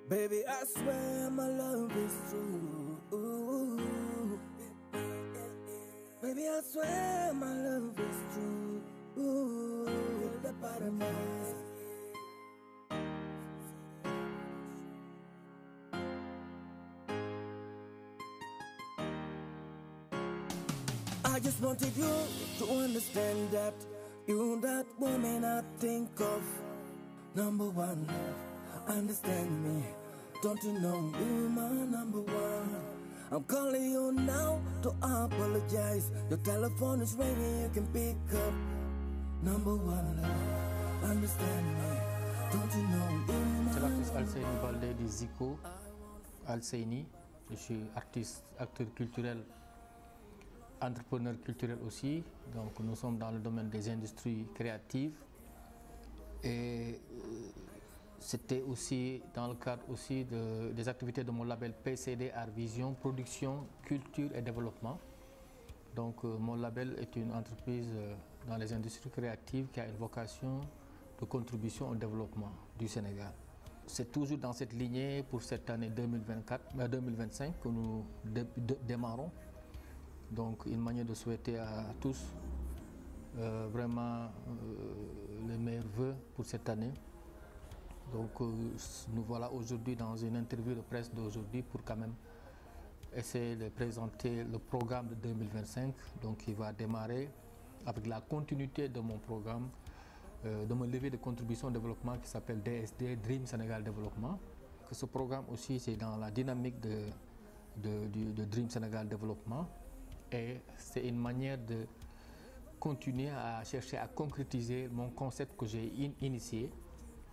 Baby, I swear my love is true. Baby, I swear my love is true. The paradise. I just wanted you to understand that you're that woman I think of. Number one, understand me. Don't you know you're my number one? I'm calling you now to apologize. Your telephone is ringing, you can pick up. Number one, understand me. Don't you know you're my C'est l'artiste Alseyni Baldé du Zico. Alseyni, je suis artiste, acteur culturel, entrepreneur culturel aussi. Donc nous sommes dans le domaine des industries créatives. Et c'était aussi dans le cadre aussi des activités de mon label PCD Art Vision, production, culture et développement. Donc mon label est une entreprise dans les industries créatives qui a une vocation de contribution au développement du Sénégal. C'est toujours dans cette lignée pour cette année 2025 que nous démarrons. Donc une manière de souhaiter à tous vraiment les meilleurs vœux pour cette année. Donc nous voilà aujourd'hui dans une interview de presse d'aujourd'hui pour quand même essayer de présenter le programme de 2025, donc qui va démarrer avec la continuité de mon programme, de mon levier de contribution au développement qui s'appelle DSD, Dream Sénégal Développement. Que ce programme aussi c'est dans la dynamique de Dream Sénégal Développement et c'est une manière de continuer à chercher à concrétiser mon concept que j'ai initié,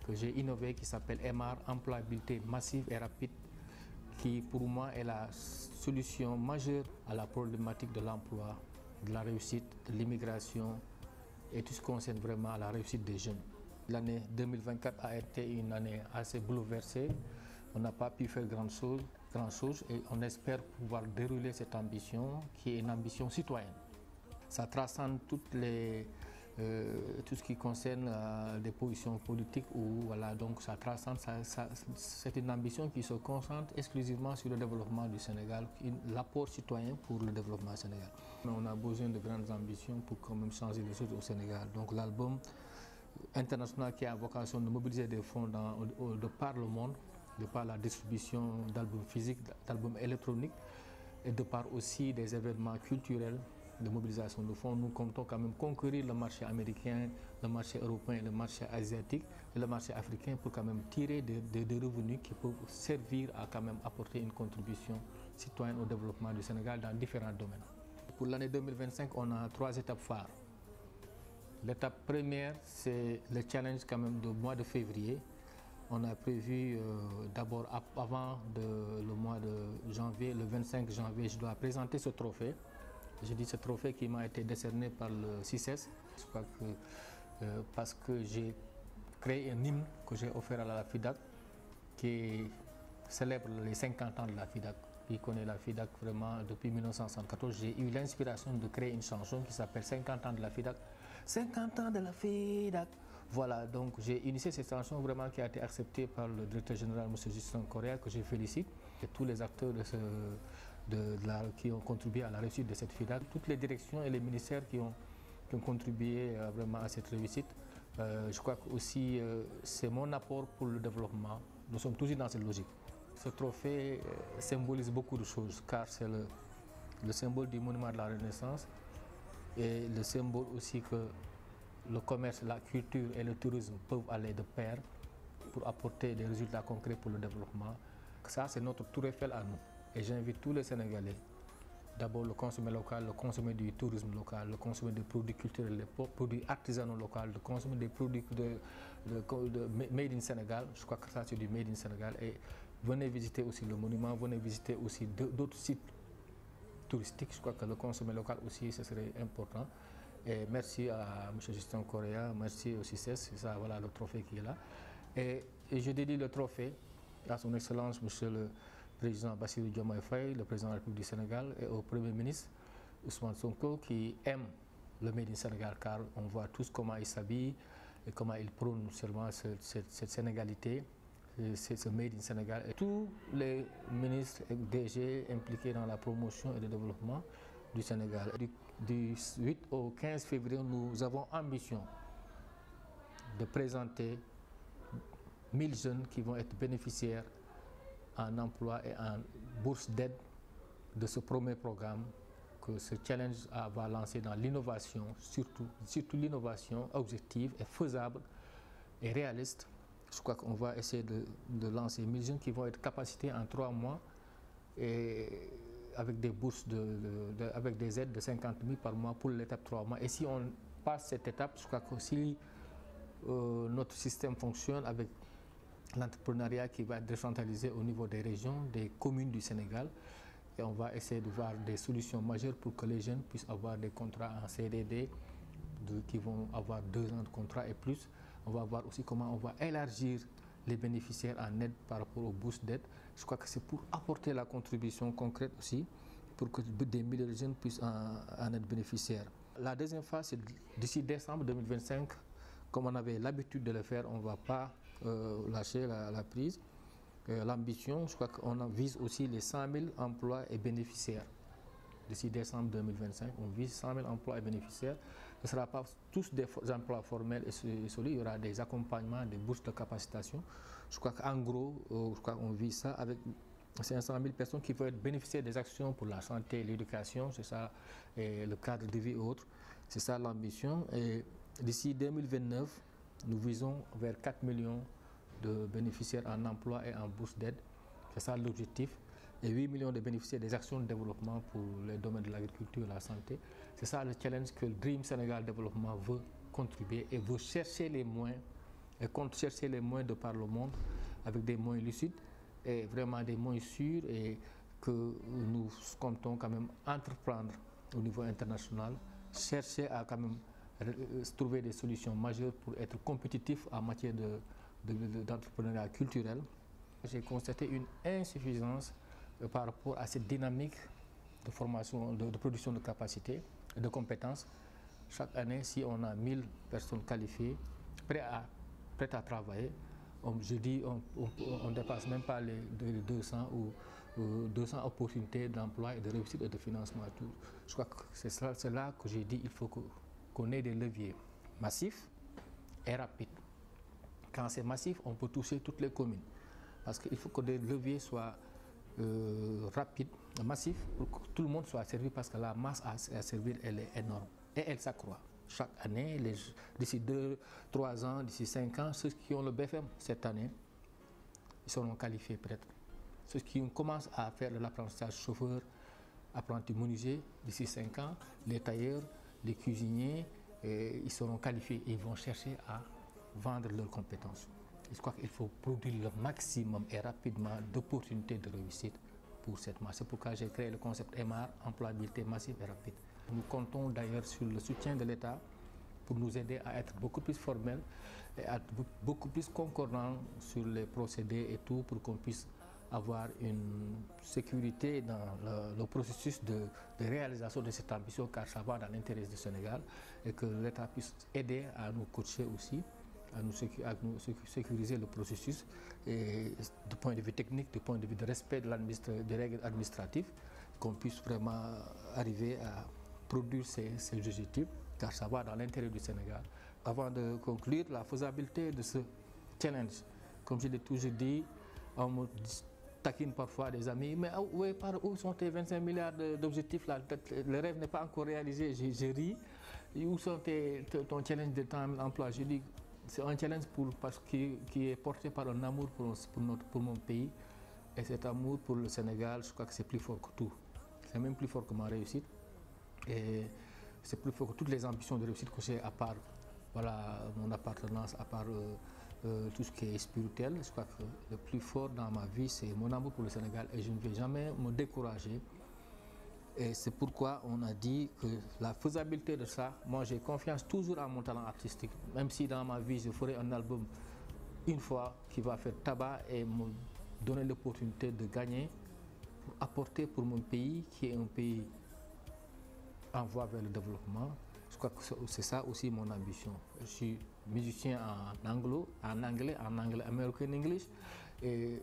que j'ai innové, qui s'appelle MR, employabilité massive et rapide, qui pour moi est la solution majeure à la problématique de l'emploi, de la réussite, de l'immigration et tout ce qui concerne vraiment la réussite des jeunes. L'année 2024 a été une année assez bouleversée, on n'a pas pu faire grand chose et on espère pouvoir dérouler cette ambition qui est une ambition citoyenne. Ça transcende tout ce qui concerne des positions politiques ou voilà, donc ça transcende, c'est une ambition qui se concentre exclusivement sur le développement du Sénégal, l'apport citoyen pour le développement du Sénégal. Mais on a besoin de grandes ambitions pour quand même changer les choses au Sénégal. Donc l'album international qui a vocation de mobiliser des fonds de par le monde, de par la distribution d'albums physiques, d'albums électroniques et de par aussi des événements culturels de mobilisation de fonds, nous comptons quand même conquérir le marché américain, le marché européen, le marché asiatique et le marché africain pour quand même tirer des revenus qui peuvent servir à quand même apporter une contribution citoyenne au développement du Sénégal dans différents domaines. Pour l'année 2025, on a 3 étapes phares. L'étape première, c'est le challenge quand même du mois de février. On a prévu d'abord avant le mois de janvier, le 25 janvier, je dois présenter ce trophée. Je dis ce trophée qui m'a été décerné par le CICES, je crois que, parce que j'ai créé un hymne que j'ai offert à la FIDAK qui célèbre les 50 ans de la FIDAK. Qui connaît la FIDAK vraiment depuis 1974. J'ai eu l'inspiration de créer une chanson qui s'appelle 50 ans de la FIDAK. 50 ans de la FIDAK. Voilà, donc j'ai initié cette chanson vraiment qui a été acceptée par le directeur général, M. Justin Correa, que je félicite, et tous les acteurs qui ont contribué à la réussite de cette FIDAK, toutes les directions et les ministères qui ont contribué vraiment à cette réussite. Je crois que aussi c'est mon apport pour le développement. Nous sommes toujours dans cette logique. Ce trophée symbolise beaucoup de choses, car c'est le symbole du monument de la Renaissance et le symbole aussi que le commerce, la culture et le tourisme peuvent aller de pair pour apporter des résultats concrets pour le développement. Ça, c'est notre tour Eiffel à nous. Et j'invite tous les Sénégalais, d'abord le consommer local, le consommer du tourisme local, le consommer des produits culturels, des produits artisanaux locaux, le consommer des produits de Made in Sénégal. Je crois que ça, c'est du Made in Sénégal. Et venez visiter aussi le monument, venez visiter aussi d'autres sites touristiques. Je crois que le consommer local aussi, ce serait important. Et merci à M. Justin Correa, merci au CICES, c'est ça, voilà le trophée qui est là. Et je dédie le trophée à son Excellence, M. le Président Bassirou Diomaye Faye, le Président de la République du Sénégal, et au Premier ministre Ousmane Sonko, qui aime le Made in Sénégal, car on voit tous comment il s'habille et comment il prône seulement cette sénégalité, c'est ce Made in Sénégal. Et tous les ministres et DG impliqués dans la promotion et le développement du Sénégal. Du 8 au 15 février, nous avons ambition de présenter 1000 jeunes qui vont être bénéficiaires en emploi et en bourse d'aide de ce premier programme que ce challenge va lancer dans l'innovation, surtout l'innovation objective et faisable et réaliste. Je crois qu'on va essayer de lancer 1000 jeunes qui vont être capacités en 3 mois et avec des bourses, avec des aides de 50 000 par mois pour l'étape 3 mois. Et si on passe cette étape, je crois que si notre système fonctionne avec l'entrepreneuriat qui va être décentralisé au niveau des régions, des communes du Sénégal, et on va essayer de voir des solutions majeures pour que les jeunes puissent avoir des contrats en CDD qui vont avoir 2 ans de contrat et plus. On va voir aussi comment on va élargir les bénéficiaires en aide par rapport aux bourses d'aide. Je crois que c'est pour apporter la contribution concrète aussi, pour que des milliers de jeunes puissent en être bénéficiaires. La deuxième phase, c'est d'ici décembre 2025, comme on avait l'habitude de le faire, on ne va pas lâcher la prise. L'ambition, je crois qu'on vise aussi les 100 000 emplois et bénéficiaires. D'ici décembre 2025, on vise 100 000 emplois et bénéficiaires. Ce ne sera pas tous des emplois formels et solides, il y aura des accompagnements, des bourses de capacitation. Je crois qu'en gros, on vise ça avec 500 000 personnes qui vont être bénéficiaires des actions pour la santé, l'éducation, c'est ça, et le cadre de vie et autres. C'est ça l'ambition. Et d'ici 2029, nous visons vers 4 millions de bénéficiaires en emploi et en bourse d'aide. C'est ça l'objectif. Et 8 millions de bénéficiaires des actions de développement pour les domaines de l'agriculture et de la santé. C'est ça le challenge que le Dream Sénégal Développement veut contribuer et veut chercher les moyens, et compte chercher les moyens de par le monde avec des moyens lucides et vraiment des moyens sûrs et que nous comptons quand même entreprendre au niveau international, chercher à quand même trouver des solutions majeures pour être compétitifs en matière d'entrepreneuriat culturel. J'ai constaté une insuffisance par rapport à cette dynamique de formation, de production de capacités et de compétences. Chaque année, si on a 1000 personnes qualifiées, prêtes à travailler, on ne dépasse même pas les 200 ou 200 opportunités d'emploi et de réussite et de financement. Je crois que c'est là que j'ai dit qu'il faut qu'on ait des leviers massifs et rapides. Quand c'est massif, on peut toucher toutes les communes. Parce qu'il faut que des leviers soient rapides, massifs, pour que tout le monde soit servi, parce que la masse à servir, elle est énorme. Et elle s'accroît. Chaque année, d'ici 2, 3 ans, d'ici 5 ans, ceux qui ont le BFM cette année, ils seront qualifiés peut-être. Ceux qui commencent à faire de l'apprentissage chauffeur, apprenti menuisier, d'ici 5 ans, les tailleurs, les cuisiniers, ils seront qualifiés et ils vont chercher à vendre leurs compétences. Je crois qu'il faut produire le maximum et rapidement d'opportunités de réussite pour cette masse. C'est pourquoi j'ai créé le concept EMAR, employabilité massive et rapide. Nous comptons d'ailleurs sur le soutien de l'État pour nous aider à être beaucoup plus formels et à être beaucoup plus concordants sur les procédés et tout, pour qu'on puisse avoir une sécurité dans le processus de réalisation de cette ambition, car ça va dans l'intérêt du Sénégal, et que l'État puisse aider à nous coacher aussi, à nous sécuriser le processus, et du point de vue technique, du point de vue de respect des règles administratives, qu'on puisse vraiment arriver à produire ces objectifs, car ça va dans l'intérêt du Sénégal. Avant de conclure, la faisabilité de ce challenge, comme je l'ai toujours dit, on me taquine parfois des amis, mais par où sont tes 25 milliards d'objectifs là? Le rêve n'est pas encore réalisé. Je ris. Où sont ton challenge de temps d'emploi? Je dis, c'est un challenge qui est porté par un amour pour mon pays. Et cet amour pour le Sénégal, je crois que c'est plus fort que tout. C'est même plus fort que ma réussite. Et c'est plus fort que toutes les ambitions de réussite que j'ai, à part mon appartenance, à part tout ce qui est spirituel. Je crois que le plus fort dans ma vie, c'est mon amour pour le Sénégal, et je ne vais jamais me décourager. Et c'est pourquoi on a dit que la faisabilité de ça, moi j'ai confiance toujours en mon talent artistique. Même si dans ma vie je ferai un album une fois qui va faire tabac et me donner l'opportunité de gagner, pour apporter pour mon pays, qui est un pays en voie vers le développement. Je crois que c'est ça aussi mon ambition. Je suis musicien en anglais, American English, Et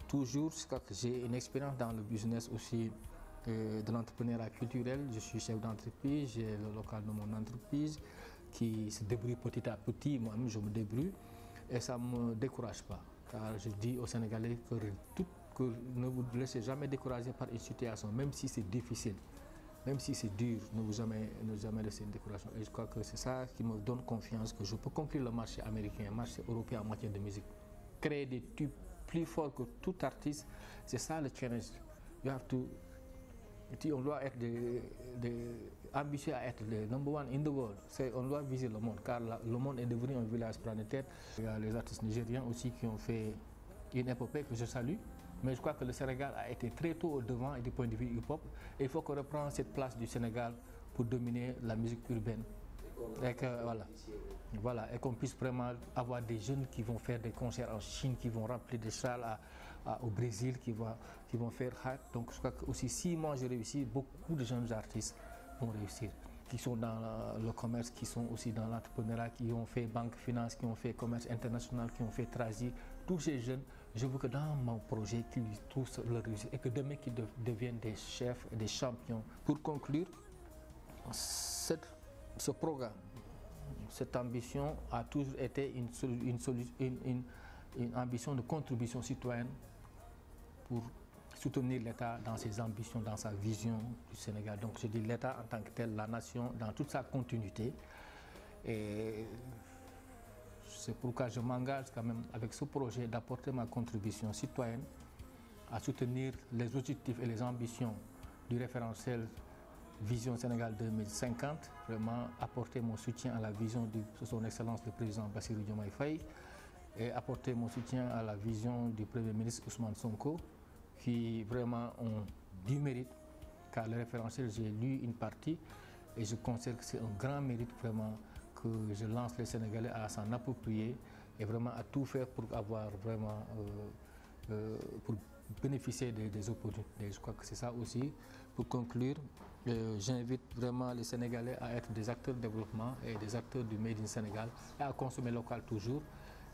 toujours, j'ai une expérience dans le business aussi de l'entrepreneuriat culturel. Je suis chef d'entreprise, j'ai le local de mon entreprise qui se débrouille petit à petit. Moi-même, je me débrouille et ça ne me décourage pas. Car je dis aux Sénégalais que ne vous laissez jamais décourager par une situation, même si c'est difficile, même si c'est dur, ne jamais laisser une découragement. Et je crois que c'est ça qui me donne confiance que je peux conquérir le marché américain, le marché européen en matière de musique. Créer des tubes plus forts que tout artiste, c'est ça le challenge. On doit être ambitieux à être le number one in the world. On doit viser le monde, car le monde est devenu un village planétaire. Il y a les artistes nigériens aussi qui ont fait une épopée que je salue. Mais je crois que le Sénégal a été très tôt au devant du point de vue hip-hop. Il faut qu'on reprenne cette place du Sénégal pour dominer la musique urbaine. Et et qu'on puisse vraiment avoir des jeunes qui vont faire des concerts en Chine, qui vont remplir des salles au Brésil, qui vont faire hype. Donc je crois que aussi si moi je réussis, beaucoup de jeunes artistes vont réussir, qui sont dans le commerce, qui sont aussi dans l'entrepreneuriat, qui ont fait banque finance, qui ont fait commerce international, qui ont fait Trasi. Tous ces jeunes, je veux que dans mon projet, qu'ils trouvent leur réussite et que demain qu'ils deviennent des chefs et des champions. Pour conclure, ce programme, cette ambition a toujours été une ambition de contribution citoyenne pour soutenir l'État dans ses ambitions, dans sa vision du Sénégal. Donc je dis l'État en tant que tel, la nation dans toute sa continuité. Et c'est pourquoi je m'engage quand même avec ce projet d'apporter ma contribution citoyenne à soutenir les objectifs et les ambitions du référentiel Vision Sénégal 2050, vraiment apporter mon soutien à la vision de son Excellence le Président Bassirou Diomaye Faye et apporter mon soutien à la vision du Premier ministre Ousmane Sonko qui vraiment ont du mérite, car le référentiel, j'ai lu une partie et je considère que c'est un grand mérite vraiment que je lance les Sénégalais à s'en approprier et vraiment à tout faire pour avoir vraiment pour bénéficier des opportunités. Je crois que c'est ça aussi. Pour conclure, j'invite vraiment les Sénégalais à être des acteurs de développement et des acteurs du Made in Sénégal et à consommer local toujours.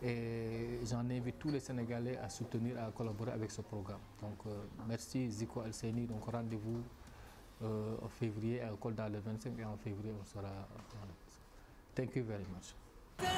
Et j'en invite tous les Sénégalais à soutenir, à collaborer avec ce programme. Donc merci Zico El-Seni. Donc rendez-vous en février à Kolda le 25 et en février on sera. Thank you very much. Down,